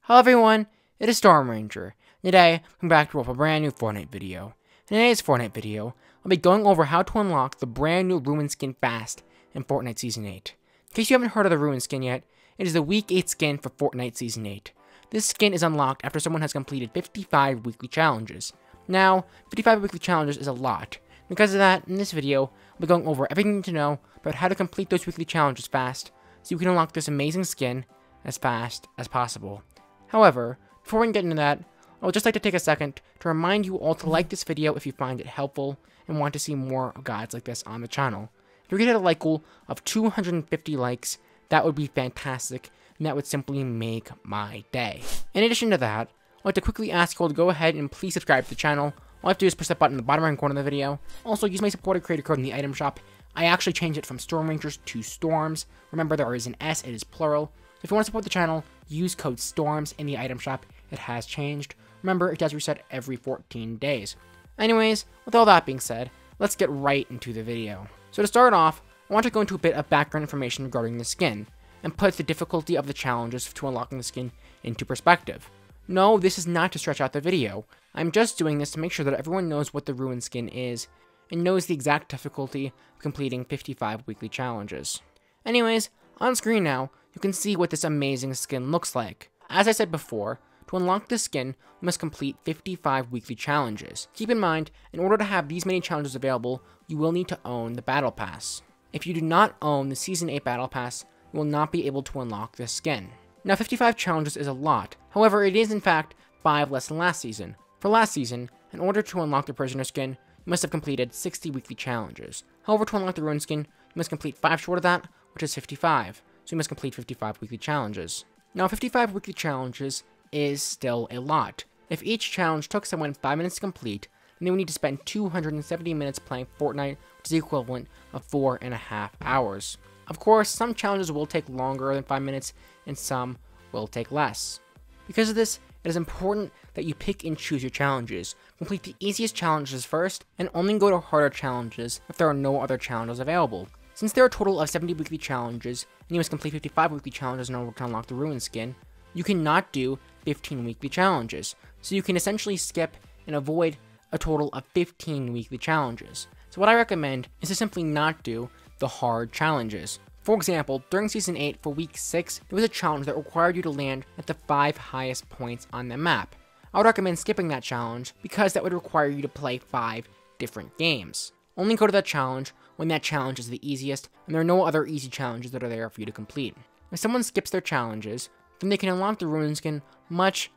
Hello everyone, it is Storm Ranger. Today, I'm back with a brand new Fortnite video. In today's Fortnite video, I'll be going over how to unlock the brand new Ruin skin fast in Fortnite Season 8. In case you haven't heard of the Ruin skin yet, it is the Week 8 skin for Fortnite Season 8. This skin is unlocked after someone has completed 55 weekly challenges. Now, 55 weekly challenges is a lot. Because of that, in this video, I'll be going over everything you need to know about how to complete those weekly challenges fast, so you can unlock this amazing skin as fast as possible. However, before we get into that, I would just like to take a second to remind you all to like this video if you find it helpful and want to see more guides like this on the channel. If we could hit a like goal of 250 likes, that would be fantastic, and that would simply make my day. In addition to that, I'd like to quickly ask you all to go ahead and please subscribe to the channel. All I have to do is press that button in the bottom right corner of the video. Also, use my supported creator code in the item shop. I actually changed it from Storm Rangers to Storms. Remember, there is an S, it is plural. If you want to support the channel, use code STORMS in the item shop. It has changed. Remember, it does reset every 14 days. Anyways, with all that being said, let's get right into the video. So to start off, I want to go into a bit of background information regarding the skin, and put the difficulty of the challenges to unlocking the skin into perspective. No, this is not to stretch out the video. I'm just doing this to make sure that everyone knows what the Ruin skin is, and knows the exact difficulty of completing 55 weekly challenges. Anyways, on screen now, you can see what this amazing skin looks like. As I said before, to unlock this skin, you must complete 55 weekly challenges. Keep in mind, in order to have these many challenges available, you will need to own the Battle Pass. If you do not own the Season 8 Battle Pass, you will not be able to unlock this skin. Now, 55 challenges is a lot. However, it is in fact 5 less than last season. For last season, in order to unlock the Prisoner skin, you must have completed 60 weekly challenges. However, to unlock the Ruin skin, you must complete 5 short of that, which is 55. So you must complete 55 weekly challenges. Now, 55 weekly challenges is still a lot. If each challenge took someone 5 minutes to complete, then they would need to spend 270 minutes playing Fortnite, which is the equivalent of 4.5 hours. Of course, some challenges will take longer than 5 minutes, and some will take less. Because of this, it is important that you pick and choose your challenges. Complete the easiest challenges first, and only go to harder challenges if there are no other challenges available. Since there are a total of 70 weekly challenges, and you must complete 55 weekly challenges in order to unlock the Ruin skin, you cannot do 15 weekly challenges. So you can essentially skip and avoid a total of 15 weekly challenges. So what I recommend is to simply not do the hard challenges. For example, during Season 8 for Week 6, there was a challenge that required you to land at the 5 highest points on the map. I would recommend skipping that challenge because that would require you to play 5 different games. Only go to that challenge when that challenge is the easiest, and there are no other easy challenges that are there for you to complete. If someone skips their challenges, then they can unlock the Ruin skin much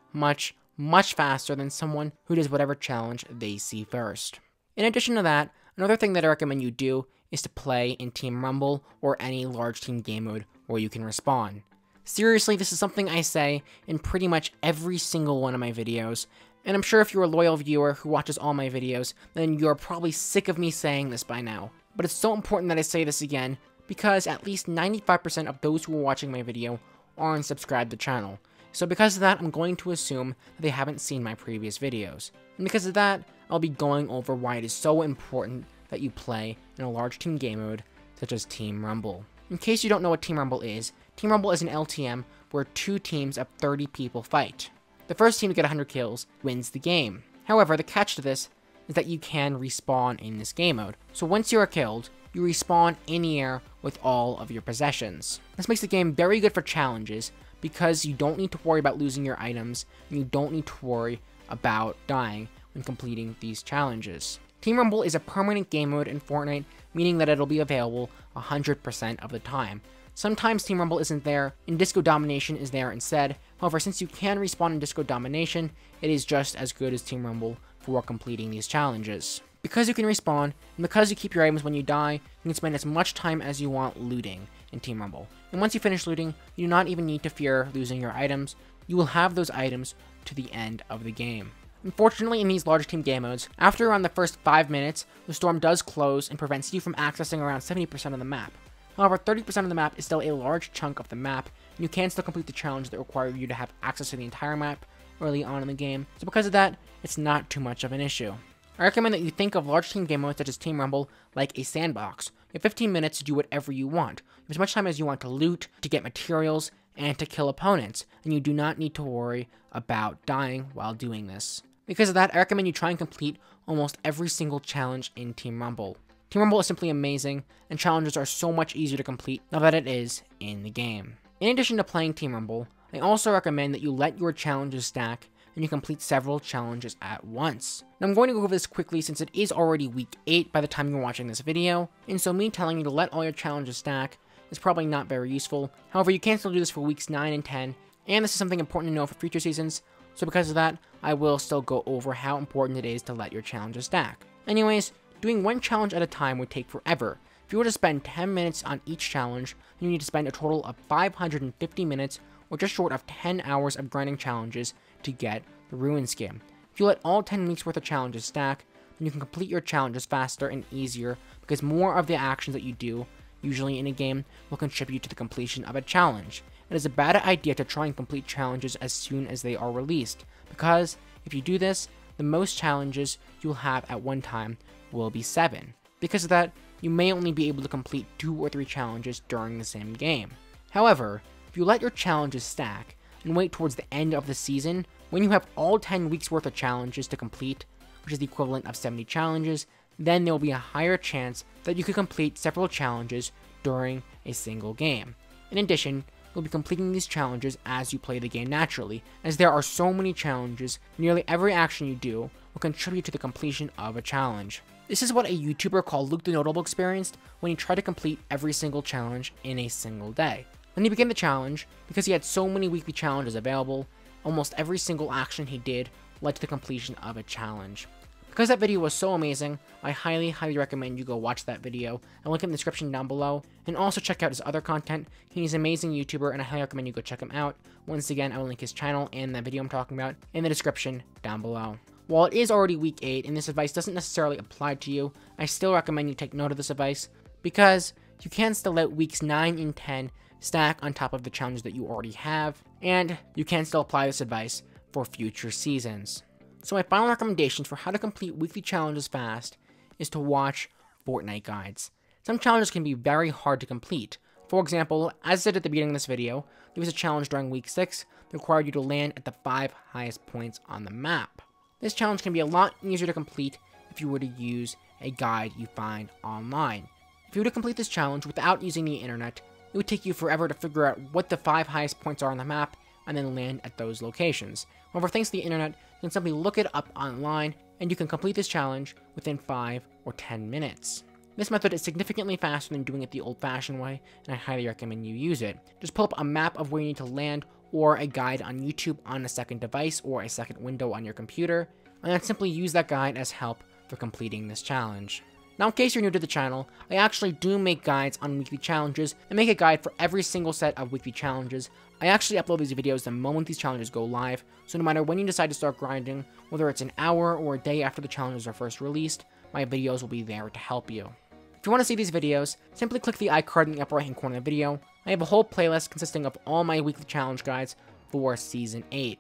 faster than someone who does whatever challenge they see first. In addition to that, another thing that I recommend you do is to play in Team Rumble or any large team game mode where you can respawn. Seriously, this is something I say in pretty much every single one of my videos, and I'm sure if you're a loyal viewer who watches all my videos, then you're probably sick of me saying this by now. But it's so important that I say this again, because at least 95% of those who are watching my video aren't subscribed to the channel. So because of that, I'm going to assume that they haven't seen my previous videos. And because of that, I'll be going over why it is so important that you play in a large team game mode, such as Team Rumble. In case you don't know what Team Rumble is an LTM where 2 teams of 30 people fight. The first team to get 100 kills wins the game. However, the catch to this is that you can respawn in this game mode. So once you are killed, you respawn in the air with all of your possessions. This makes the game very good for challenges because you don't need to worry about losing your items, and you don't need to worry about dying when completing these challenges. Team Rumble is a permanent game mode in Fortnite, meaning that it'll be available 100% of the time. Sometimes Team Rumble isn't there, and Disco Domination is there instead. However, since you can respawn in Disco Domination, it is just as good as Team Rumble for completing these challenges. Because you can respawn, and because you keep your items when you die, you can spend as much time as you want looting in Team Rumble. And once you finish looting, you do not even need to fear losing your items. You will have those items to the end of the game. Unfortunately, in these large team game modes, after around the first 5 minutes, the storm does close and prevents you from accessing around 70% of the map. However, 30% of the map is still a large chunk of the map, and you can still complete the challenge that require you to have access to the entire map early on in the game. So because of that, it's not too much of an issue. I recommend that you think of large team game modes such as Team Rumble like a sandbox. You have 15 minutes to do whatever you want. You have as much time as you want to loot, to get materials, and to kill opponents, and you do not need to worry about dying while doing this. Because of that, I recommend you try and complete almost every single challenge in Team Rumble. Team Rumble is simply amazing, and challenges are so much easier to complete now that it is in the game. In addition to playing Team Rumble, I also recommend that you let your challenges stack and you complete several challenges at once. Now I'm going to go over this quickly since it is already week 8 by the time you're watching this video, and so me telling you to let all your challenges stack is probably not very useful. However, you can still do this for weeks 9 and 10, and this is something important to know for future seasons, so because of that, I will still go over how important it is to let your challenges stack. Anyways, doing one challenge at a time would take forever. If you were to spend 10 minutes on each challenge, you need to spend a total of 550 minutes, or just short of 10 hours of grinding challenges to get the Ruin skin. If you let all 10 weeks worth of challenges stack, then you can complete your challenges faster and easier because more of the actions that you do, usually in a game, will contribute to the completion of a challenge. It is a bad idea to try and complete challenges as soon as they are released, because if you do this, the most challenges you'll have at one time will be 7. Because of that, you may only be able to complete 2 or 3 challenges during the same game. However, if you let your challenges stack and wait towards the end of the season, when you have all 10 weeks worth of challenges to complete, which is the equivalent of 70 challenges, then there will be a higher chance that you could complete several challenges during a single game. In addition, you'll be completing these challenges as you play the game naturally, as there are so many challenges, nearly every action you do will contribute to the completion of a challenge. This is what a YouTuber called Luke the Notable experienced when he tried to complete every single challenge in a single day. When he began the challenge, because he had so many weekly challenges available, almost every single action he did led to the completion of a challenge. Because that video was so amazing, I highly recommend you go watch that video. I'll link it in the description down below, and also check out his other content. He's an amazing YouTuber, and I highly recommend you go check him out. Once again, I will link his channel and that video I'm talking about in the description down below. While it is already week 8 and this advice doesn't necessarily apply to you, I still recommend you take note of this advice, because you can still let weeks 9 and 10 stack on top of the challenges that you already have, and you can still apply this advice for future seasons. So my final recommendations for how to complete weekly challenges fast is to watch Fortnite guides. Some challenges can be very hard to complete. For example, as I said at the beginning of this video, there was a challenge during week 6 that required you to land at the 5 highest points on the map. This challenge can be a lot easier to complete if you were to use a guide you find online. If you were to complete this challenge without using the internet, it would take you forever to figure out what the 5 highest points are on the map and then land at those locations. However, thanks to the internet, you can simply look it up online and you can complete this challenge within 5 or 10 minutes. This method is significantly faster than doing it the old-fashioned way, and I highly recommend you use it. Just pull up a map of where you need to land or a guide on YouTube on a second device or a second window on your computer, and then simply use that guide as help for completing this challenge. Now, in case you're new to the channel, I actually do make guides on weekly challenges and make a guide for every single set of weekly challenges. I actually upload these videos the moment these challenges go live, so no matter when you decide to start grinding, whether it's an hour or a day after the challenges are first released, my videos will be there to help you. If you want to see these videos, simply click the iCard in the upper right hand corner of the video. I have a whole playlist consisting of all my weekly challenge guides for Season 8.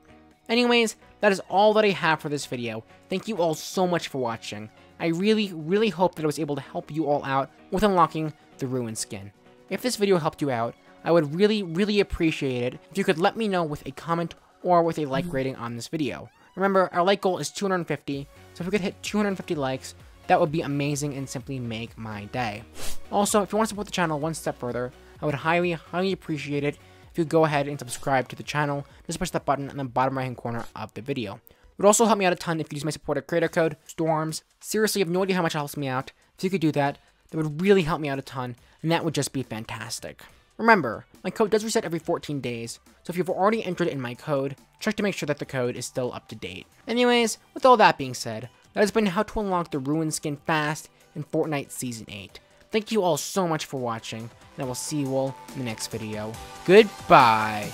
Anyways, that is all that I have for this video. Thank you all so much for watching. I really hope that I was able to help you all out with unlocking the Ruin skin. If this video helped you out, I would really appreciate it if you could let me know with a comment or with a like rating on this video. Remember, our like goal is 250, so if we could hit 250 likes, that would be amazing and simply make my day. Also, if you want to support the channel one step further, I would highly appreciate it if you go ahead and subscribe to the channel. Just push that button in the bottom right hand corner of the video. It would also help me out a ton if you use my supporter creator code, STORMS. Seriously, you have no idea how much it helps me out. If you could do that, that would really help me out a ton, and that would just be fantastic. Remember, my code does reset every 14 days, so if you've already entered in my code, check to make sure that the code is still up to date. Anyways, with all that being said, that has been how to unlock the Ruin skin fast in Fortnite Season 8. Thank you all so much for watching, and I will see you all in the next video. Goodbye!